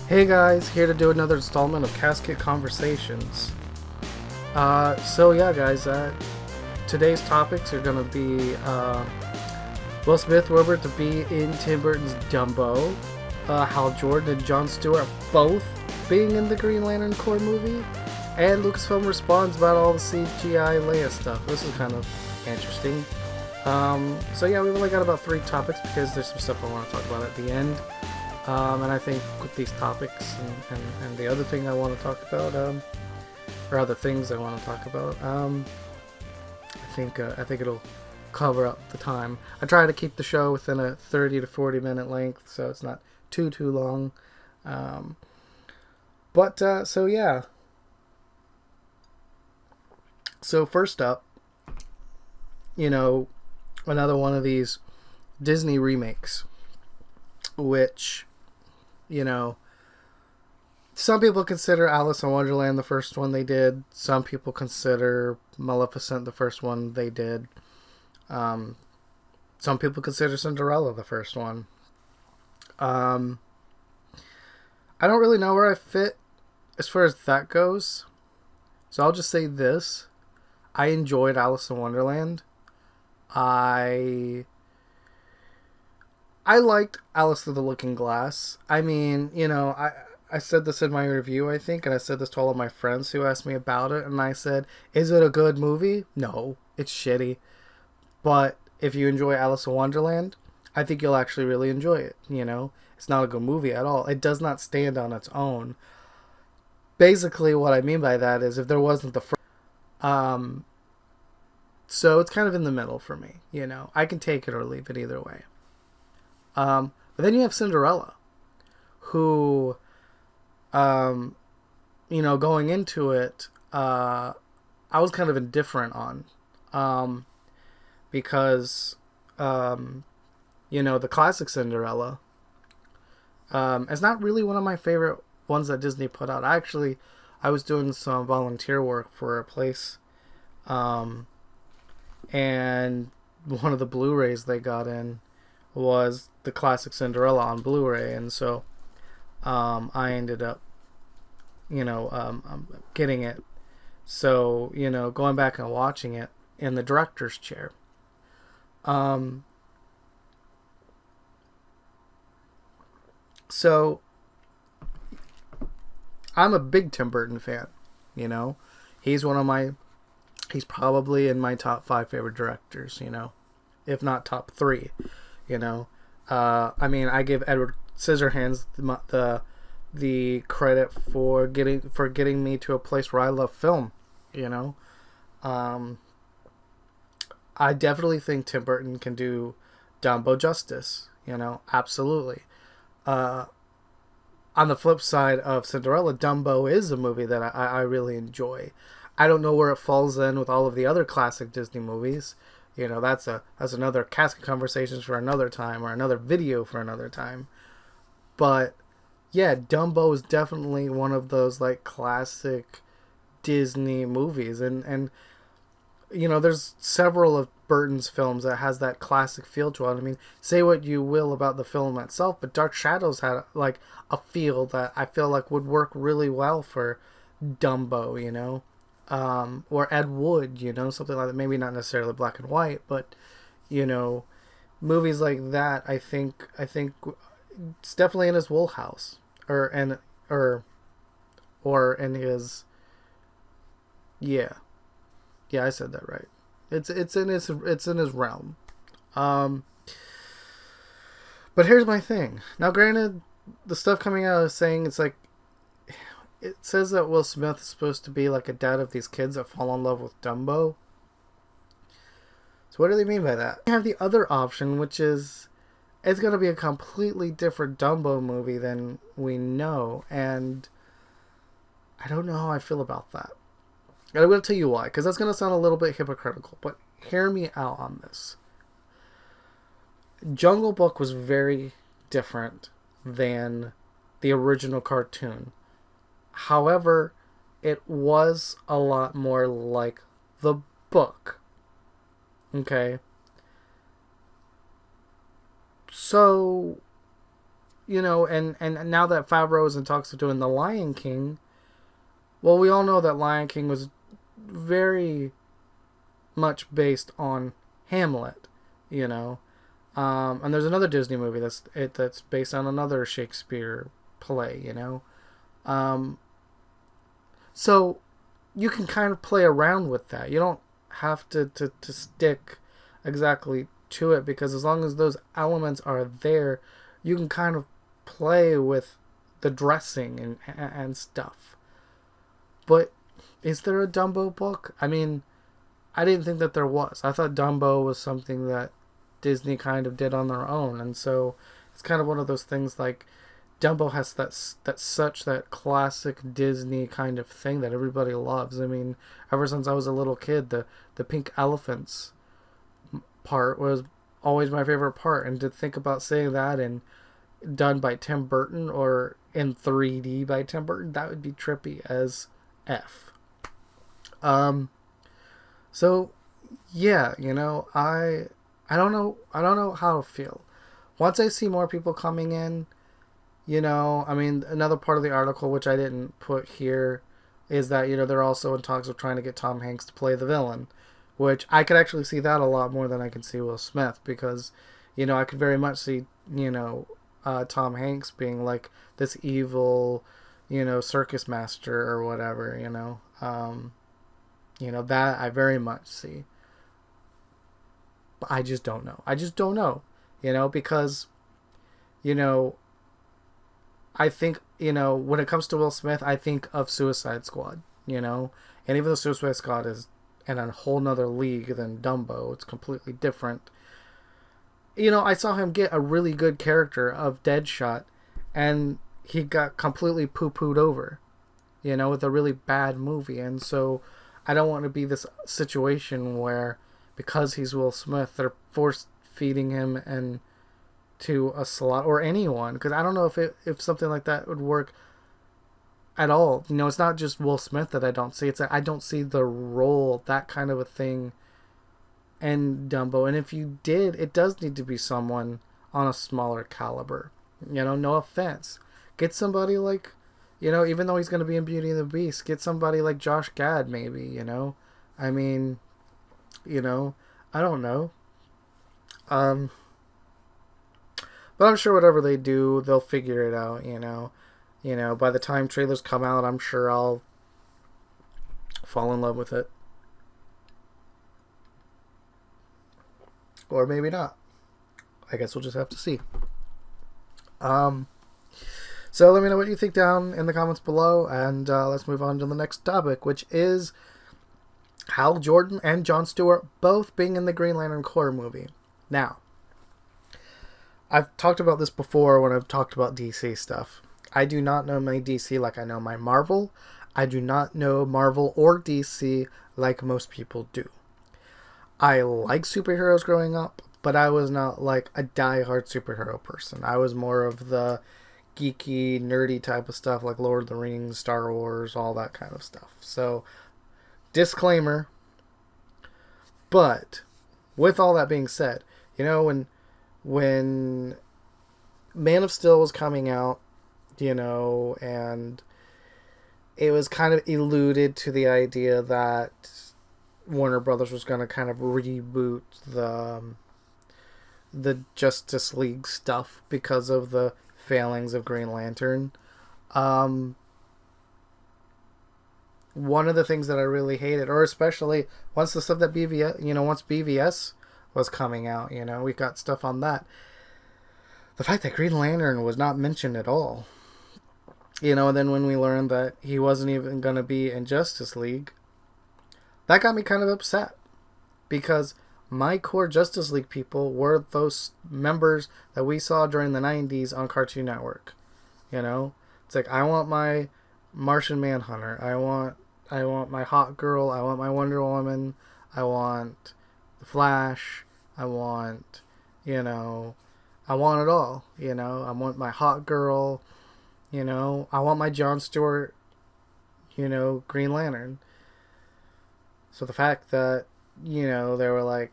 Hey guys, here to do another installment of Casket Conversations. So yeah guys, today's topics are going to be Will Smith rumored to be in Tim Burton's Dumbo, Hal Jordan and Jon Stewart both being in the Green Lantern Corps movie, and Lucasfilm responds about all the CGI Leia stuff. This is kind of interesting. So yeah, we've only got about 3 topics because there's some stuff I want to talk about at the end. And I think with these topics and the other thing I want to talk about, or other things I want to talk about, I think it'll cover up the time. I try to keep the show within a 30 to 40 minute length, so it's not too long. So yeah. So first up, another one of these Disney remakes, which, some people consider Alice in Wonderland the first one they did. Some people consider Maleficent the first one they did. Some people consider Cinderella the first one. I don't really know where I fit as far as that goes. So I'll just say this. I enjoyed Alice in Wonderland. I liked Alice Through the Looking Glass. I mean, I said this in my review, I think, and I said this to all of my friends who asked me about it, and I said, is it a good movie? No, it's shitty. But if you enjoy Alice in Wonderland, I think you'll actually really enjoy it, It's not a good movie at all. It does not stand on its own. Basically, what I mean by that is if there wasn't the first... So it's kind of in the middle for me, I can take it or leave it either way. But then you have Cinderella, who, going into it, I was kind of indifferent on, because, the classic Cinderella, is not really one of my favorite ones that Disney put out. I was doing some volunteer work for a place, and one of the Blu-rays they got in was the classic Cinderella on Blu-ray, and so I ended up getting it, so going back and watching it in the director's chair. So I'm a big Tim Burton fan. He's he's probably in my top 5 favorite directors, if not top 3. I give Edward Scissorhands the credit for getting me to a place where I love film. I definitely think Tim Burton can do Dumbo justice. Absolutely. On the flip side of Cinderella, Dumbo is a movie that I really enjoy. I don't know where it falls in with all of the other classic Disney movies. That's another Casket Conversations for another time, or another video for another time. But yeah, Dumbo is definitely one of those like classic Disney movies, and there's several of Burton's films that has that classic feel to it. I mean, say what you will about the film itself, but Dark Shadows had like a feel that I feel like would work really well for Dumbo, or Ed Wood, something like that. Maybe not necessarily black and white, but movies like that. I think it's definitely in his wheelhouse, or in his. Yeah, I said that right. It's in his realm. But here's my thing. Now, granted, the stuff coming out is saying it says that Will Smith is supposed to be like a dad of these kids that fall in love with Dumbo. So what do they mean by that? You have the other option, which is it's going to be a completely different Dumbo movie than we know, and I don't know how I feel about that. And I'm going to tell you why, because that's going to sound a little bit hypocritical, but hear me out on this. Jungle Book was very different than the original cartoon. However, it was a lot more like the book. Okay? So, and now that Favreau is in talks of doing The Lion King, well, we all know that Lion King was very much based on Hamlet, you know. And there's another Disney movie that's based on another Shakespeare play, you know. Um, so you can kind of play around with that. You don't have to stick exactly to it, because as long as those elements are there, you can kind of play with the dressing and stuff. But is there a Dumbo book? I mean, I didn't think that there was. I thought Dumbo was something that Disney kind of did on their own, and so it's kind of one of those things like Dumbo has that classic Disney kind of thing that everybody loves. I mean, ever since I was a little kid, the pink elephants part was always my favorite part, and to think about saying that and done by Tim Burton or in 3D by Tim Burton, that would be trippy as F. So yeah, I don't know how to feel. Once I see more people coming in, I mean, another part of the article, which I didn't put here, is that, they're also in talks of trying to get Tom Hanks to play the villain, which I could actually see that a lot more than I can see Will Smith, because, I could very much see, Tom Hanks being like this evil, circus master or whatever, that I very much see. But I just don't know. Because, I think, when it comes to Will Smith, I think of Suicide Squad, and even though Suicide Squad is in a whole nother league than Dumbo, it's completely different. I saw him get a really good character of Deadshot, and he got completely poo-pooed over, with a really bad movie. And so I don't want to be this situation where, because he's Will Smith, they're force feeding him and to a slot, or anyone, because I don't know if something like that would work at all. It's not just Will Smith that I don't see. It's that I don't see the role, that kind of a thing, in Dumbo. And if you did, it does need to be someone on a smaller caliber. No offense. Get somebody like, even though he's going to be in Beauty and the Beast, get somebody like Josh Gad, maybe, I mean, I don't know. But I'm sure whatever they do, they'll figure it out, by the time trailers come out, I'm sure I'll fall in love with it. Or maybe not. I guess we'll just have to see. So let me know what you think down in the comments below, and let's move on to the next topic, which is Hal Jordan and Jon Stewart both being in the Green Lantern Corps movie. Now, I've talked about this before when I've talked about DC stuff. I do not know my DC like I know my Marvel. I do not know Marvel or DC like most people do. I like superheroes growing up, but I was not like a die-hard superhero person. I was more of the geeky, nerdy type of stuff like Lord of the Rings, Star Wars, all that kind of stuff. So, disclaimer. But, with all that being said, when Man of Steel was coming out, and it was kind of alluded to the idea that Warner Brothers was going to kind of reboot the Justice League stuff because of the failings of Green Lantern. One of the things that I really hated, or especially once the stuff that once BVS was coming out, we got stuff on that. The fact that Green Lantern was not mentioned at all. And then when we learned that he wasn't even going to be in Justice League, that got me kind of upset. Because my core Justice League people were those members that we saw during the 90s on Cartoon Network. It's like, I want my Martian Manhunter. I want my Hot Girl. I want my Wonder Woman. I want the Flash. I want it all. I want my Hot Girl. I want my Jon Stewart, Green Lantern. So the fact that, they were like,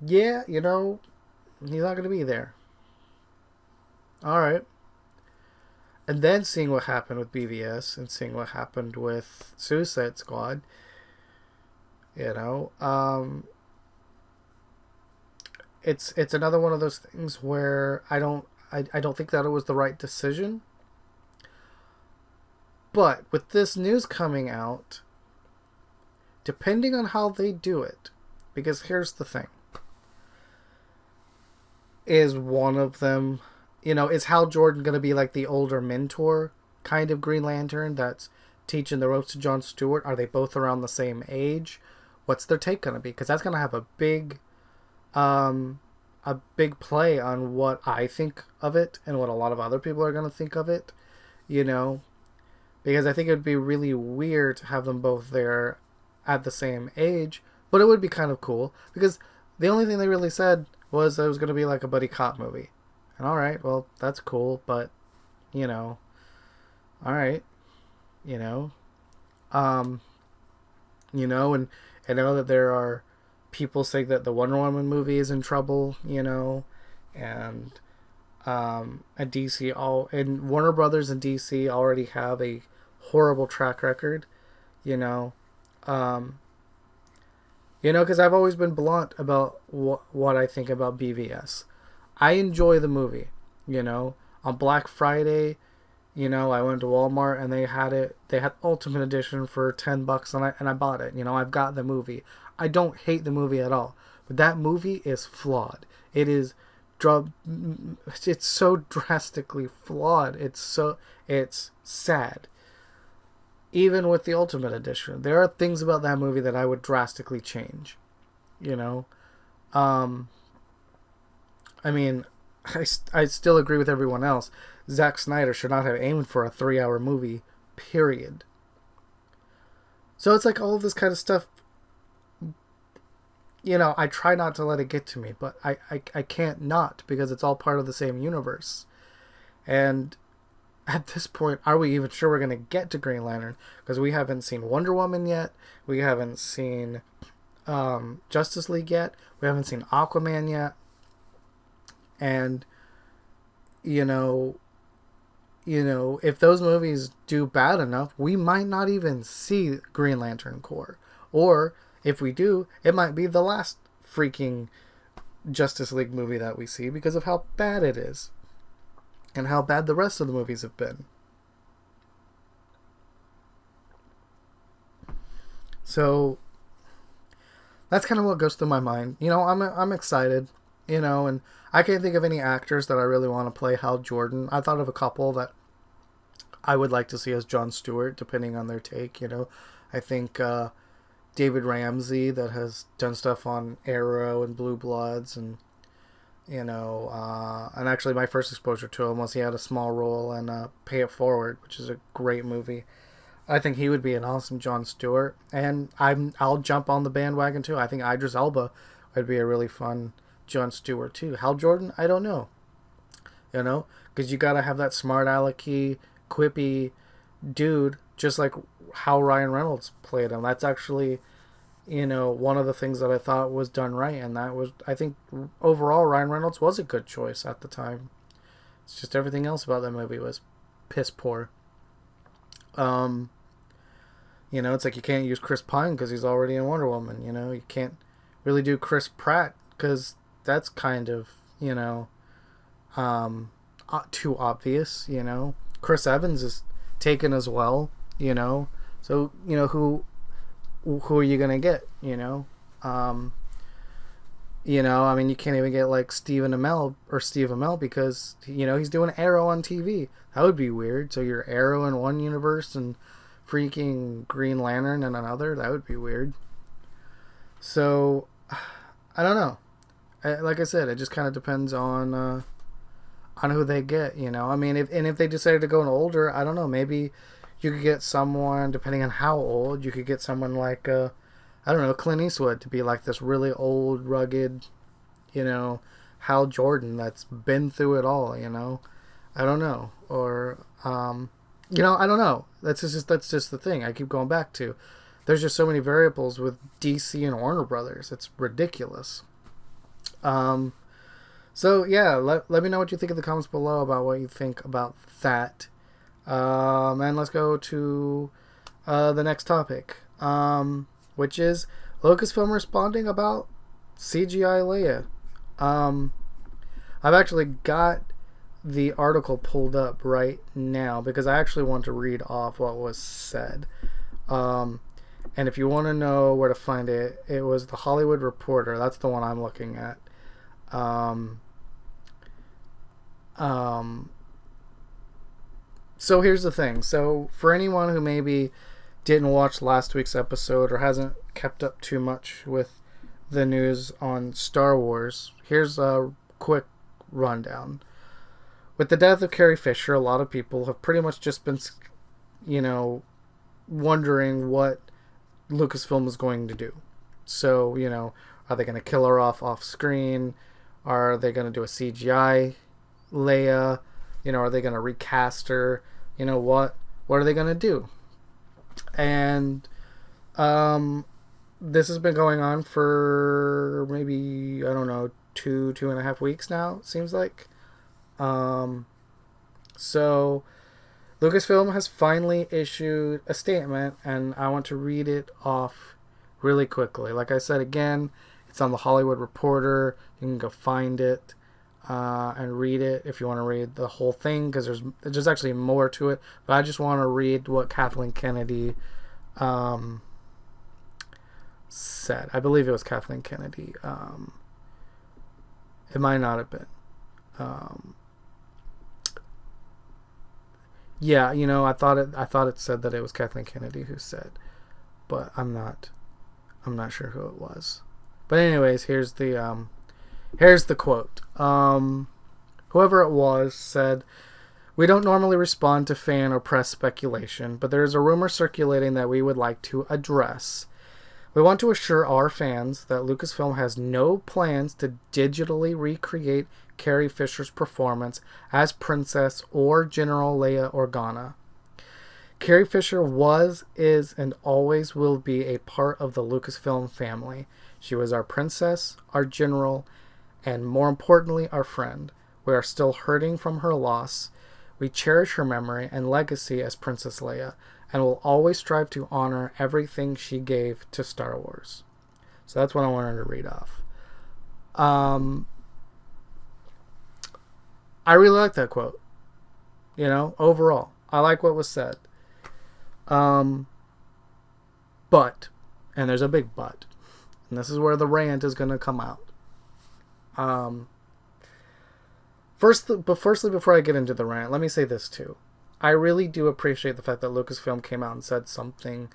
yeah, he's not going to be there. Alright. and then seeing what happened with BVS and seeing what happened with Suicide Squad, you know, it's another one of those things where I don't think that it was the right decision. But with this news coming out, depending on how they do it, because here's the thing, is one of them, you know, is Hal Jordan going to be like the older mentor kind of Green Lantern that's teaching the ropes to John Stewart? Are they both around the same age? What's their take going to be? Because that's going to have a big play on what I think of it and what a lot of other people are going to think of it, you know, because I think it would be really weird to have them both there at the same age, but it would be kind of cool because the only thing they really said was that it was going to be like a buddy cop movie. And all right, well, that's cool, but, you know, all right, you know, and I know that there are people saying that the Wonder Woman movie is in trouble, you know, and and Warner Brothers and DC already have a horrible track record, you know, because I've always been blunt about what I think about BVS. I enjoy the movie, you know. On Black Friday, you know, I went to Walmart and they had Ultimate Edition for $10 and I bought it. You know, I've got the movie. I don't hate the movie at all, but that movie is flawed. It's so drastically flawed. It's sad. Even with the Ultimate Edition, there are things about that movie that I would drastically change, you know. I mean, I still agree with everyone else. Zack Snyder should not have aimed for a 3-hour movie, period. So it's like all of this kind of stuff, you know, I try not to let it get to me, but I can't not, because it's all part of the same universe. And at this point, are we even sure we're going to get to Green Lantern? Because we haven't seen Wonder Woman yet. We haven't seen Justice League yet. We haven't seen Aquaman yet. And, you know, if those movies do bad enough, we might not even see Green Lantern Corps. Or, if we do, it might be the last freaking Justice League movie that we see because of how bad it is. And how bad the rest of the movies have been. So, that's kind of what goes through my mind. You know, I'm excited, you know, and I can't think of any actors that I really want to play Hal Jordan. I thought of a couple that I would like to see as Jon Stewart, depending on their take, you know. I think David Ramsey, that has done stuff on Arrow and Blue Bloods, and, you know, and actually my first exposure to him was he had a small role in Pay It Forward, which is a great movie. I think he would be an awesome Jon Stewart, and I'll jump on the bandwagon too. I think Idris Elba would be a really fun Jon Stewart too. Hal Jordan, I don't know, you know, because you gotta have that smart alecky, quippy dude, just like how Ryan Reynolds played him. That's actually, you know, one of the things that I thought was done right, and that was, I think, overall Ryan Reynolds was a good choice at the time. It's just everything else about that movie was piss poor. You know, it's like you can't use Chris Pine because he's already in Wonder Woman. You know, you can't really do Chris Pratt because that's kind of, you know, too obvious. You know, Chris Evans is taken as well. You know, so you know who are you gonna get? You know, I mean, you can't even get like Steve Amell because, you know, he's doing Arrow on TV. That would be weird. So you're Arrow in one universe and freaking Green Lantern in another. That would be weird. So I don't know. Like I said, it just kind of depends on who they get. You know, I mean, if they decided to go older, I don't know. Maybe you could get someone, depending on how old, you could get someone like I don't know, Clint Eastwood to be like this really old, rugged, you know, Hal Jordan that's been through it all, you know. I don't know. Or, you know, I don't know. That's just the thing I keep going back to. There's just so many variables with DC and Warner Brothers. It's ridiculous. So, yeah, let me know what you think in the comments below about what you think about that. And let's go to the next topic, which is Lucasfilm responding about CGI Leia. I've actually got the article pulled up right now because I actually want to read off what was said. And if you want to know where to find it, it was the Hollywood Reporter. That's the one I'm looking at. So here's the thing. So for anyone who maybe didn't watch last week's episode or hasn't kept up too much with the news on Star Wars, here's a quick rundown. With the death of Carrie Fisher, a lot of people have pretty much just been, wondering what Lucasfilm is going to do. So, are they going to kill her off screen? Are they going to do a CGI Leia? Are they going to recast her? What are they going to do? And this has been going on for maybe, I don't know, 2.5 weeks now, it seems like. So Lucasfilm has finally issued a statement, and I want to read it off really quickly. Like I said, again, it's on the Hollywood Reporter. You can go find it and read it if you want to read the whole thing, because there's actually more to it. But I just want to read what Kathleen Kennedy said. I believe it was Kathleen Kennedy. It might not have been. Yeah, I thought it said that it was Kathleen Kennedy who said, but I'm not sure who it was. But anyways, here's the quote. Whoever it was said, "We don't normally respond to fan or press speculation, but there is a rumor circulating that we would like to address. We want to assure our fans that Lucasfilm has no plans to digitally recreate Carrie Fisher's performance as Princess or General Leia Organa. Carrie Fisher was, is, and always will be a part of the Lucasfilm family. She was our princess, our general, and more importantly, our friend. We are still hurting from her loss. We cherish her memory and legacy as Princess Leia, and will always strive to honor everything she gave to Star Wars." So that's what I wanted to read off. I really like that quote. Overall, I like what was said. But, and there's a big but, and this is where the rant is going to come out. Firstly, before I get into the rant, let me say this too. I really do appreciate the fact that Lucasfilm came out and said something,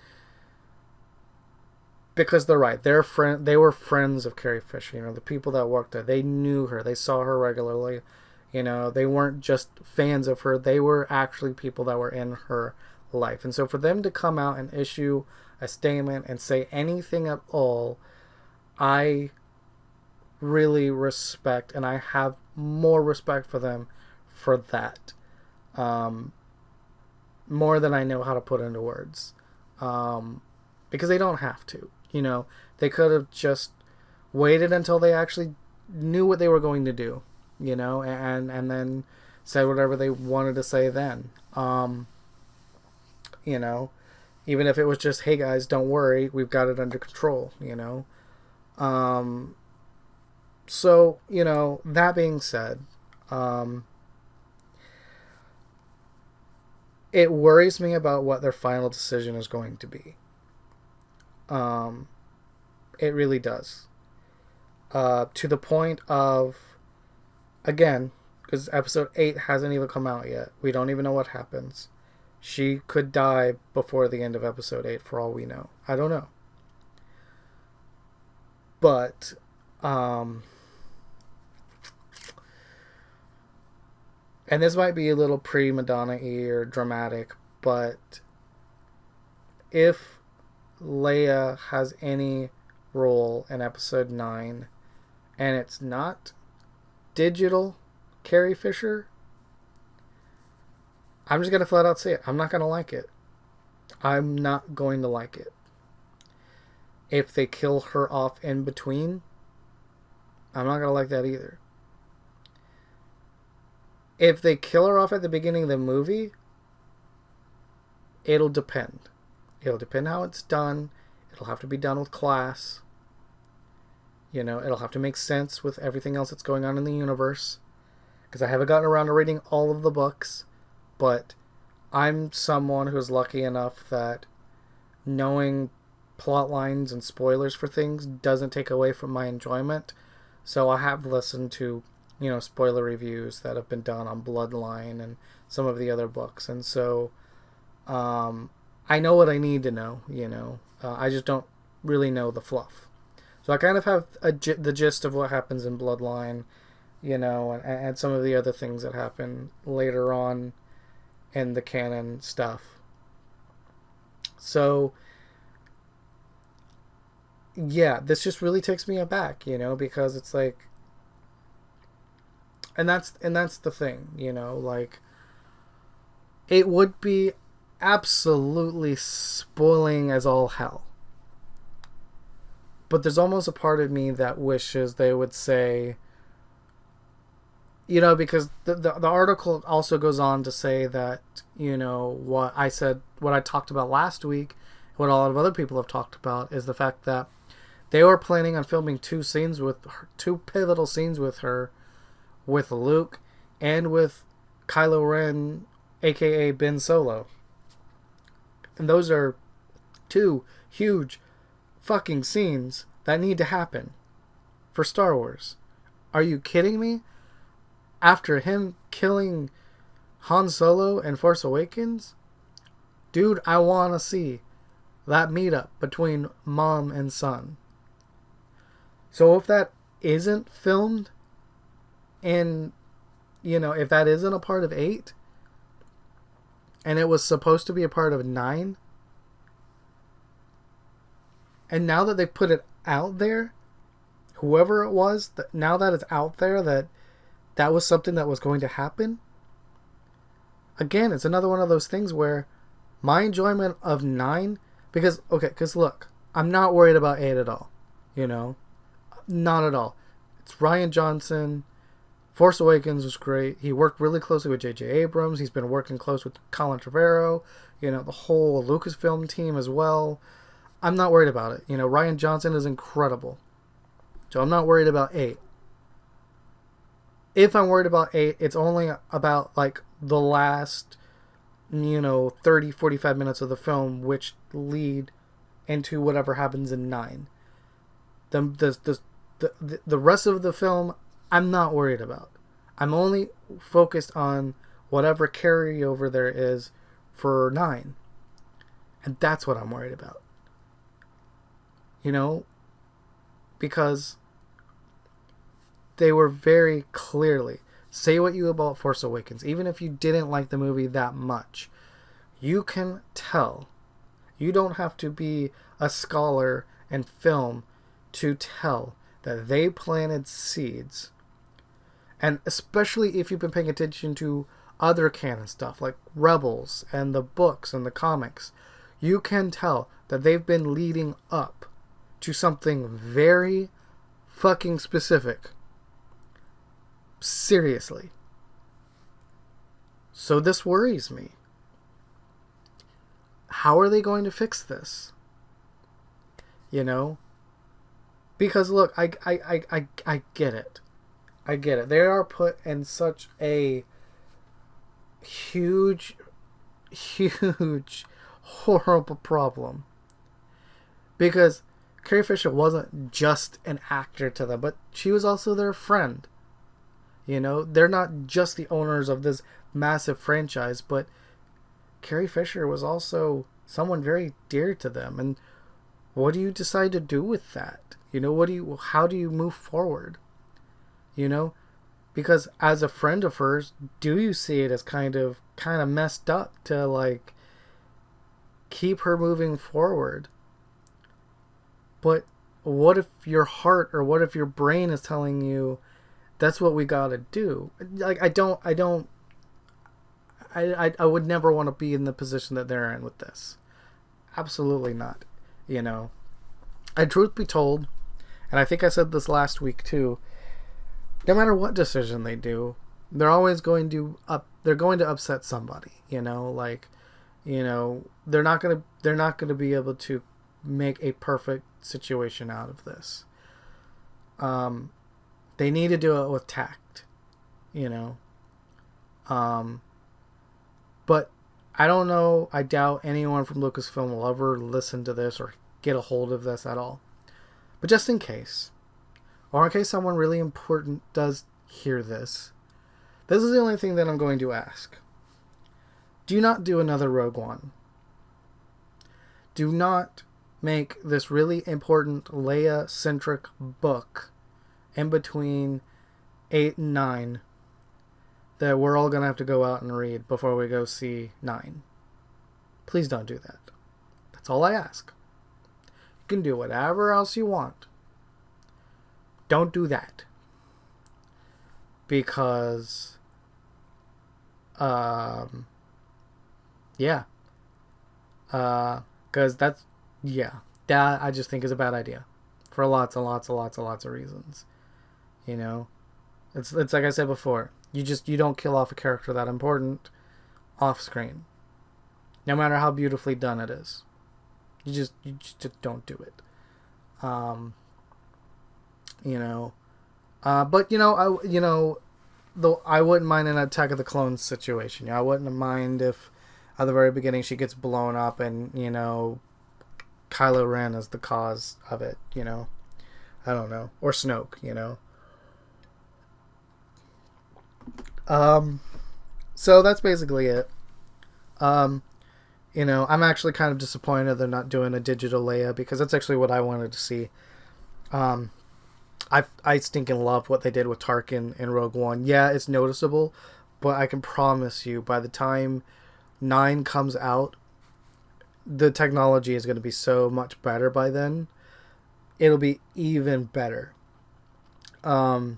because they're right. They were friends of Carrie Fisher. The people that worked there, they knew her. They saw her regularly. They weren't just fans of her. They were actually people that were in her life. And so for them to come out and issue a statement and say anything at all, I really respect, and I have more respect for them for that. More than I know how to put into words. Because they don't have to. They could have just waited until they actually knew what they were going to do. And then said whatever they wanted to say then. Even if it was just, "Hey guys, don't worry, we've got it under control," So, that being said, it worries me about what their final decision is going to be. It really does. To the point of, again, because episode 8 hasn't even come out yet. We don't even know what happens. She could die before the end of episode 8 for all we know. I don't know. But, and this might be a little pre-Madonna-y or dramatic, but if Leia has any role in episode 9 and it's not digital Carrie Fisher, I'm just going to flat out say it. I'm not going to like it. I'm not going to like it. If they kill her off in between, I'm not going to like that either. If they kill her off at the beginning of the movie, It'll depend. It'll depend how it's done. It'll have to be done with class. You know, it'll have to make sense with everything else that's going on in the universe. Because I haven't gotten around to reading all of the books. But I'm someone who's lucky enough that knowing plot lines and spoilers for things doesn't take away from my enjoyment. So I have listened to, you know, spoiler reviews that have been done on Bloodline and some of the other books. And so I know what I need to know, you know. I just don't really know the fluff. So I kind of have the gist of what happens in Bloodline, you know, and some of the other things that happen later on in the canon stuff. So, yeah, this just really takes me aback, you know, because it's like, and that's the thing, you know, like, it would be absolutely spoiling as all hell. But there's almost a part of me that wishes they would say, you know, because the article also goes on to say that, you know, what I talked about last week, what a lot of other people have talked about, is the fact that they were planning on filming two pivotal scenes with her, with Luke, and with Kylo Ren, aka Ben Solo. And those are two huge fucking scenes that need to happen for Star Wars. Are you kidding me? After him killing Han Solo in Force Awakens? Dude, I want to see that meetup between mom and son. So if that isn't filmed in, you know, if that isn't a part of 8, and it was supposed to be a part of 9, and now that they've put it out there, whoever it was, now that it's out there that was something that was going to happen, again, it's another one of those things where my enjoyment of 9, because look, I'm not worried about 8 at all, you know, not at all. It's Rian Johnson. Force Awakens was great. He worked really closely with J.J. Abrams. He's been working close with Colin Trevorrow, you know, the whole Lucasfilm team as well. I'm not worried about it. You know, Rian Johnson is incredible. So I'm not worried about 8. If I'm worried about 8, it's only about, like, the last, you know, 30, 45 minutes of the film, which lead into whatever happens in 9. The rest of the film, I'm not worried about. I'm only focused on whatever carryover there is for 9. And that's what I'm worried about. You know? Because they were very clearly, say what you about Force Awakens, even if you didn't like the movie that much, you can tell. You don't have to be a scholar in film to tell that they planted seeds. And especially if you've been paying attention to other canon stuff like Rebels and the books and the comics, you can tell that they've been leading up to something very fucking specific. Seriously. So this worries me. How are they going to fix this? You know? Because look, I get it. I get it. They are put in such a huge, horrible problem. Because Carrie Fisher wasn't just an actor to them, but she was also their friend. You know, they're not just the owners of this massive franchise, but Carrie Fisher was also someone very dear to them. And what do you decide to do with that? You know, how do you move forward? You know, because as a friend of hers, do you see it as kind of messed up to, like, keep her moving forward? But what if your heart or what if your brain is telling you that's what we gotta do? Like, I would never want to be in the position that they're in with this. Absolutely not. You know, and truth be told, and I think I said this last week too, no matter what decision they do, they're always going to upset somebody. You know, like, You know, they're not gonna be able to make a perfect situation out of this. They need to do it with tact, you know. Um, but I don't know. I doubt anyone from Lucasfilm will ever listen to this or get a hold of this at all. But just in case, or in case someone really important does hear this, this is the only thing that I'm going to ask. Do not do another Rogue One. Do not make this really important Leia-centric book in between 8 and 9 that we're all going to have to go out and read before we go see 9. Please don't do that. That's all I ask. You can do whatever else you want. Don't do that. Because, yeah. Because that I just think is a bad idea. For lots and lots and lots and lots of reasons. You know? It's like I said before. You don't kill off a character that important off screen. No matter how beautifully done it is. You just don't do it. You know. But though I wouldn't mind an Attack of the Clones situation. I wouldn't mind if at the very beginning she gets blown up and, Kylo Ren is the cause of it, I don't know. Or Snoke, So that's basically it. I'm actually kind of disappointed they're not doing a digital Leia because that's actually what I wanted to see. I stinking love what they did with Tarkin in Rogue One. Yeah, it's noticeable, but I can promise you by the time 9 comes out, the technology is going to be so much better by then. It'll be even better. So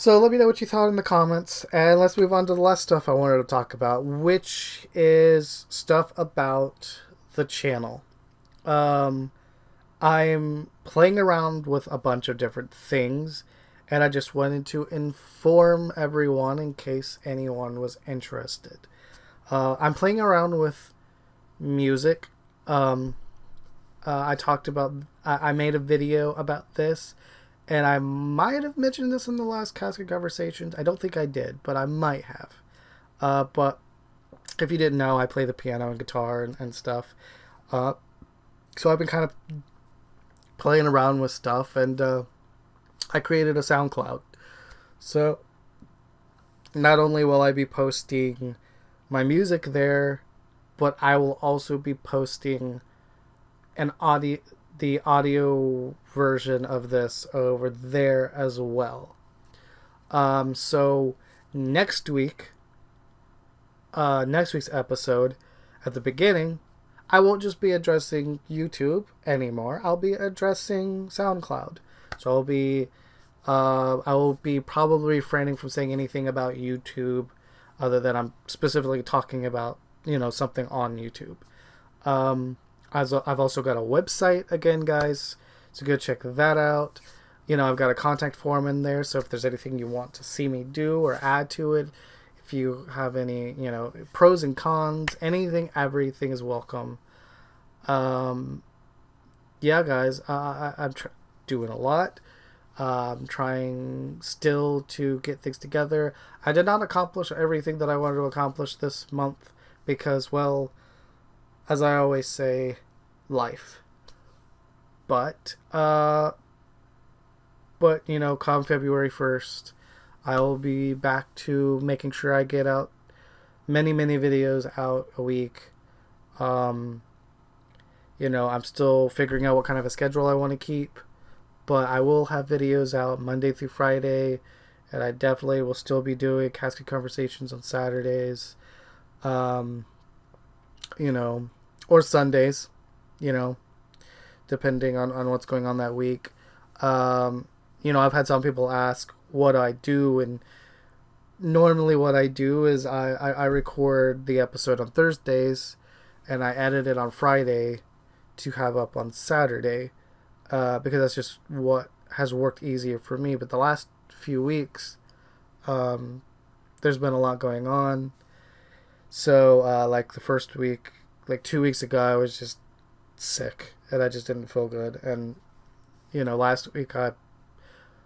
let me know what you thought in the comments, and let's move on to the last stuff I wanted to talk about, which is stuff about the channel. I'm playing around with a bunch of different things, and I just wanted to inform everyone in case anyone was interested. I'm playing around with music. I made a video about this, and I might have mentioned this in the last Casket Conversations. I don't think I did, but I might have. But if you didn't know, I play the piano and guitar and stuff. So I've been kind of playing around with stuff, and I created a SoundCloud. So not only will I be posting my music there, but I will also be posting the audio version of this over there as well. So next week's episode, at the beginning, I won't just be addressing YouTube anymore. I'll be addressing SoundCloud. So I will be probably refraining from saying anything about YouTube other than I'm specifically talking about, something on YouTube. I've also got a website again, guys, so go check that out. I've got a contact form in there, so if there's anything you want to see me do or add to it, if you have any, pros and cons, everything is welcome. Yeah, guys, I'm doing a lot. I'm trying still to get things together. I did not accomplish everything that I wanted to accomplish this month because, well, as I always say, life. But come February 1st, I will be back to making sure I get out many videos out a week. I'm still figuring out what kind of a schedule I want to keep, but I will have videos out Monday through Friday, and I definitely will still be doing Casket Conversations on Saturdays, or Sundays, depending on what's going on that week. I've had some people ask what I do, and normally what I do is I record the episode on Thursdays, and I edit it on Friday to have up on Saturday, because that's just what has worked easier for me. But the last few weeks, there's been a lot going on, So, like the first week, like 2 weeks ago, I was just sick and I just didn't feel good. And, last week I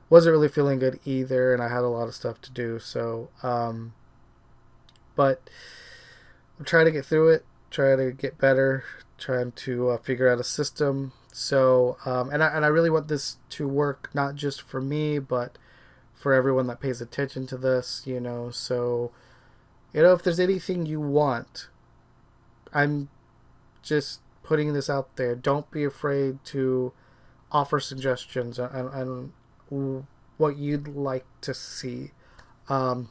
wasn't really feeling good either, and I had a lot of stuff to do. So, but I'm trying to get through it, trying to get better, trying to figure out a system. So, and I really want this to work not just for me, but for everyone that pays attention to this. So, if there's anything you want, I'm just putting this out there. Don't be afraid to offer suggestions and what you'd like to see. I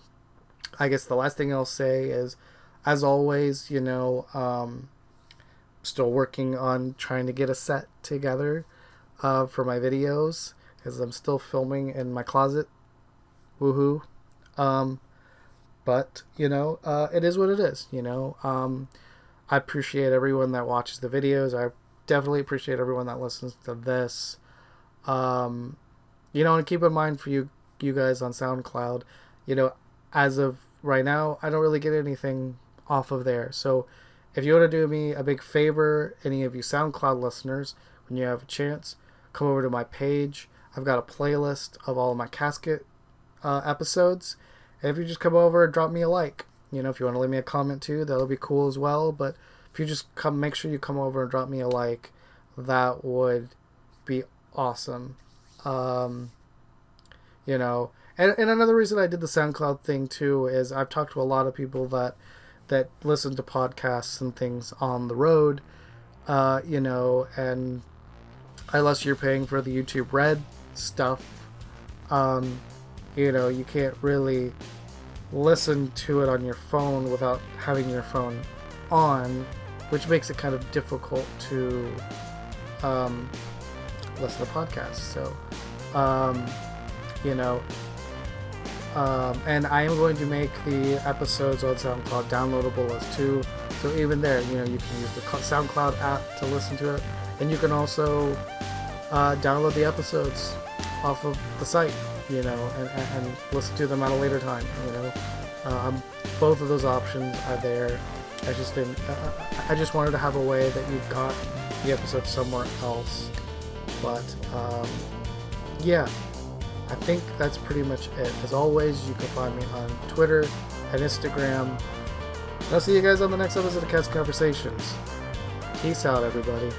guess the last thing I'll say is, as always, still working on trying to get a set together for my videos, because I'm still filming in my closet. Woohoo. But, it is what it is, I appreciate everyone that watches the videos. I definitely appreciate everyone that listens to this. And keep in mind for you guys on SoundCloud, as of right now, I don't really get anything off of there. So if you want to do me a big favor, any of you SoundCloud listeners, when you have a chance, come over to my page. I've got a playlist of all of my Casket episodes. And if you just come over and drop me a like, if you want to leave me a comment too, that'll be cool as well. But if you just make sure you come over and drop me a like, that would be awesome. And another reason I did the SoundCloud thing too is I've talked to a lot of people that listen to podcasts and things on the road, and unless you're paying for the YouTube Red stuff, you can't really listen to it on your phone without having your phone on, which makes it kind of difficult to listen to podcasts. So, and I am going to make the episodes on SoundCloud downloadable as too. So even there, you can use the SoundCloud app to listen to it, and you can also download the episodes off of the site, and listen to them at a later time. Both of those options are there. I just wanted to have a way that you got the episode somewhere else. But yeah, I think that's pretty much it. As always, you can find me on Twitter and Instagram. And I'll see you guys on the next episode of Cast Conversations. Peace out, everybody.